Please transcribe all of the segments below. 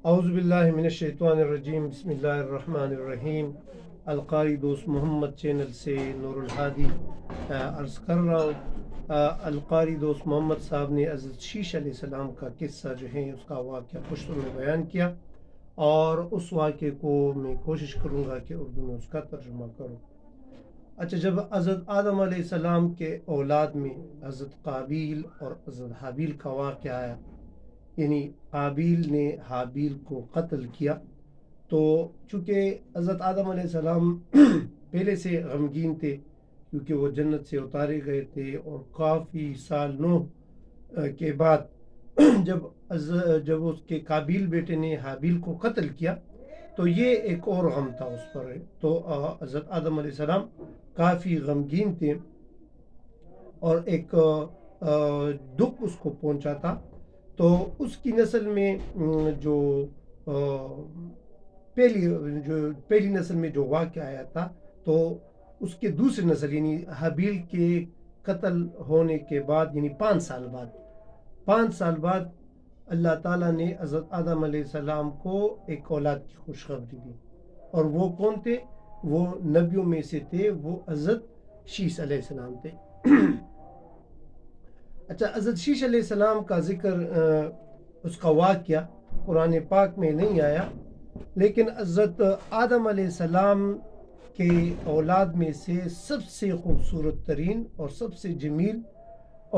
اعوذ باللہ من الشیطان الرجیم، بسم اللہ الرحمن الرحیم۔ القاری دوست محمد چینل سے نور الہادی عرض کر رہا ہوں۔ القاری دوست محمد صاحب نے حضرت شیش علیہ السلام کا قصہ جو ہے اس کا واقعہ پشتو میں بیان کیا، اور اس واقعے کو میں کوشش کروں گا کہ اردو میں اس کا ترجمہ کروں۔ اچھا، جب حضرت آدم علیہ السلام کے اولاد میں حضرت قابیل اور حضرت حابیل کا واقعہ آیا، یعنی قابیل نے حابیل کو قتل کیا، تو چونکہ حضرت آدم علیہ السلام پہلے سے غمگین تھے کیونکہ وہ جنت سے اتارے گئے تھے، اور کافی سال نوح کے بعد جب اس کے قابیل بیٹے نے حابیل کو قتل کیا تو یہ ایک اور غم تھا اس پر، تو حضرت آدم علیہ السلام کافی غمگین تھے اور ایک دکھ اس کو پہنچا تھا۔ تو اس کی نسل میں جو پہلی نسل میں جو واقعہ آیا تھا، تو اس کے دوسری نسل یعنی حابیل کے قتل ہونے کے بعد، یعنی 5 سال بعد اللہ تعالیٰ نے حضرت آدم علیہ السلام کو ایک اولاد کی خوشخبری دی، اور وہ کون تھے؟ وہ نبیوں میں سے تھے، وہ حضرت شیش علیہ السلام تھے۔ اچھا، حضرت شیش علیہ السلام کا ذکر اس کا واقعہ قرآن پاک میں نہیں آیا، لیکن حضرت آدم علیہ السلام کے اولاد میں سے سب سے خوبصورت ترین اور سب سے جمیل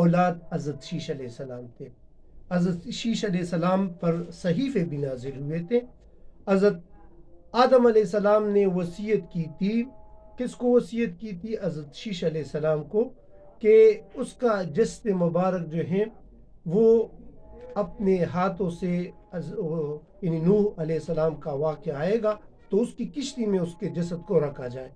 اولاد حضرت شیش علیہ السلام تھے۔ حضرت شیش علیہ السلام پر صحیفے بھی نازل ہوئے تھے۔ حضرت آدم علیہ السلام نے وصیت کی تھی، کس کو وصیت کی تھی؟ حضرت شیش علیہ السلام کو، کہ اس کا جسد مبارک جو ہے وہ اپنے ہاتھوں سے، یعنی نوح علیہ السلام کا واقعہ آئے گا تو اس کی کشتی میں اس کے جسد کو رکھا جائے۔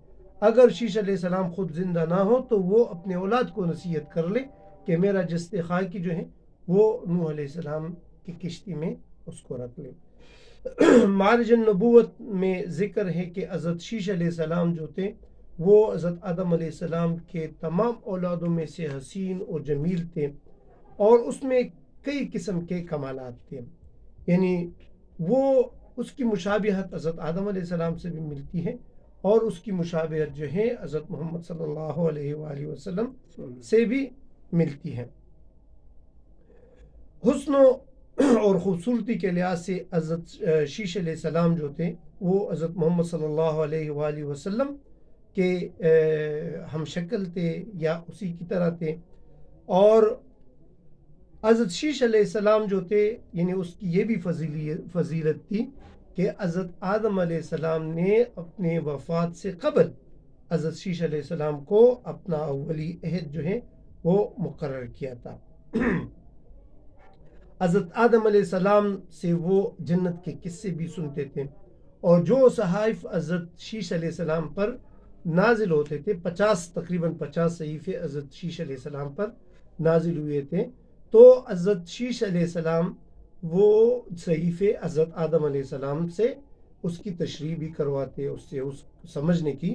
اگر شیش علیہ السلام خود زندہ نہ ہو تو وہ اپنے اولاد کو نصیحت کر لے کہ میرا جسد خاکی جو ہے وہ نوح علیہ السلام کی کشتی میں اس کو رکھ لے۔ معارج النبوت میں ذکر ہے کہ حضرت شیش علیہ السلام جو تھے وہ حضرت آدم علیہ السلام کے تمام اولادوں میں سے حسین اور جمیل تھے، اور اس میں کئی قسم کے کمالات تھے، یعنی وہ اس کی مشابہت حضرت آدم علیہ السلام سے بھی ملتی ہے، اور اس کی مشابہت جو ہے حضرت محمد صلی اللہ علیہ وآلہ وسلم سے بھی ملتی ہے۔ حسن اور خوبصورتی کے لحاظ سے حضرت شیش علیہ السلام جو تھے وہ حضرت محمد صلی اللہ علیہ وآلہ وسلم کے ہم شکل تھے یا اسی کی طرح تھے، اور حضرت شیش علیہ السلام جو تھے یعنی اس کی یہ بھی فضیلت تھی کہ حضرت آدم علیہ السلام نے اپنے وفات سے قبل حضرت شیش علیہ السلام کو اپنا ولی عہد جو ہے وہ مقرر کیا تھا۔ حضرت آدم علیہ السلام سے وہ جنت کے قصے بھی سنتے تھے، اور جو صحائف حضرت شیش علیہ السلام پر نازل ہوتے تھے، تقریباً 50 صحیفے حضرت شیش علیہ السلام پر نازل ہوئے تھے، تو حضرت شیش علیہ السلام وہ صحیفے حضرت آدم علیہ السلام سے اس کی تشریح بھی کرواتے، اس سے سمجھنے کی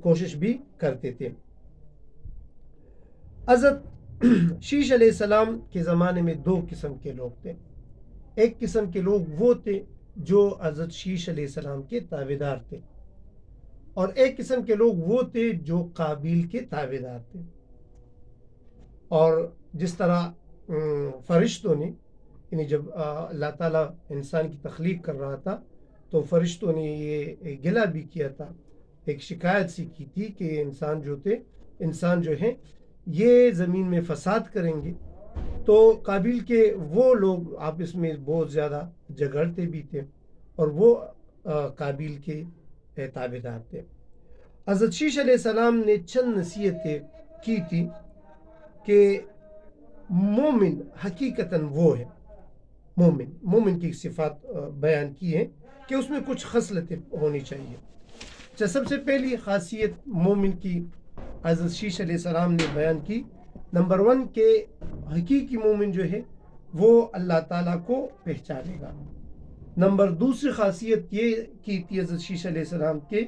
کوشش بھی کرتے تھے۔ حضرت شیش علیہ السلام کے زمانے میں 2 قسم کے لوگ تھے۔ ایک قسم کے لوگ وہ تھے جو حضرت شیش علیہ السلام کے تابعدار تھے، اور ایک قسم کے لوگ وہ تھے جو قابیل کے تابعدار تھے۔ اور جس طرح فرشتوں نے، یعنی جب اللہ تعالیٰ انسان کی تخلیق کر رہا تھا تو فرشتوں نے یہ گلہ بھی کیا تھا، ایک شکایت سی کی تھی کہ انسان جو ہیں یہ زمین میں فساد کریں گے، تو قابیل کے وہ لوگ آپس میں بہت زیادہ جھگڑتے بھی تھے، اور وہ قابیل کے تابعدار تھے۔ حضرت شیش علیہ السلام نے چند نصیحتیں کی تھی کہ مومن حقیقتاً وہ ہے، مومن کی صفات بیان کی ہیں کہ اس میں کچھ خصلتیں ہونی چاہیے۔ سب سے پہلی خاصیت مومن کی حضرت شیش علیہ السلام نے بیان کی، نمبر 1 کہ حقیقی مومن جو ہے وہ اللہ تعالیٰ کو پہچانے گا۔ نمبر 2 خاصیت یہ کی تھی حضرت شیش علیہ السلام کے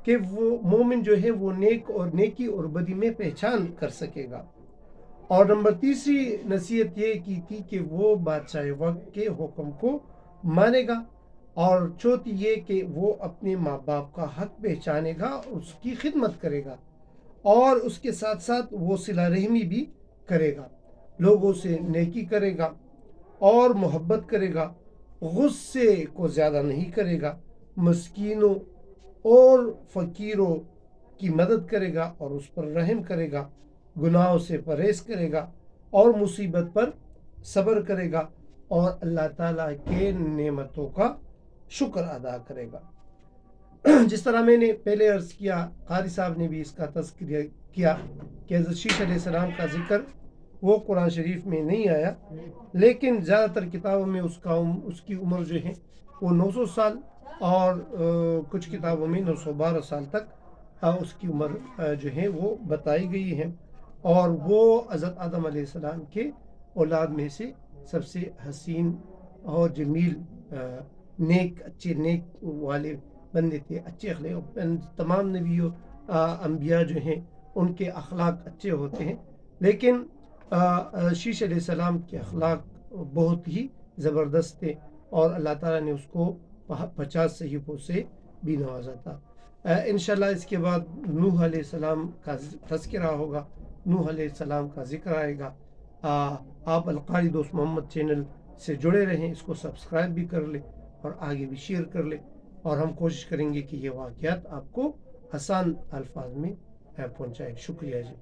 کہ وہ مومن جو ہے وہ نیکی اور بدی میں پہچان کر سکے گا۔ اور نمبر 3 نصیحت یہ کی تھی کہ وہ بادشاہ وقت کے حکم کو مانے گا، اور چوتھی یہ کہ وہ اپنے ماں باپ کا حق پہچانے گا، اس کی خدمت کرے گا، اور اس کے ساتھ ساتھ وہ صلہ رحمی بھی کرے گا، لوگوں سے نیکی کرے گا اور محبت کرے گا، غصے کو زیادہ نہیں کرے گا، مسکینوں اور فقیروں کی مدد کرے گا اور اس پر رحم کرے گا، گناہوں سے پرہیز کرے گا اور مصیبت پر صبر کرے گا، اور اللہ تعالیٰ کے نعمتوں کا شکر ادا کرے گا۔ جس طرح میں نے پہلے عرض کیا، قاری صاحب نے بھی اس کا تذکرہ کیا کہ حضرت شیش علیہ السلام کا ذکر وہ قرآن شریف میں نہیں آیا، لیکن زیادہ تر کتابوں میں اس کی عمر جو ہے وہ 900 سال، اور کچھ کتابوں میں 912 سال تک اس کی عمر جو ہے وہ بتائی گئی ہے، اور وہ حضرت آدم علیہ السلام کے اولاد میں سے سب سے حسین اور جمیل نیک اچھے نیک والے بندے تھے، اچھے اخلاق۔ تمام نبیوں انبیاء جو ہیں ان کے اخلاق اچھے ہوتے ہیں، لیکن شیش علیہ السلام کے اخلاق بہت ہی زبردست تھے، اور اللہ تعالیٰ نے اس کو 50 صحیفوں سے بھی نوازا تھا۔ انشاءاللہ اس کے بعد نوح علیہ السلام کا تذکرہ ہوگا، نوح علیہ السلام کا ذکر آئے گا۔ آپ القاری دوست محمد چینل سے جڑے رہیں، اس کو سبسکرائب بھی کر لیں اور آگے بھی شیئر کر لیں، اور ہم کوشش کریں گے کہ یہ واقعات آپ کو آسان الفاظ میں پہنچائیں۔ شکریہ جی۔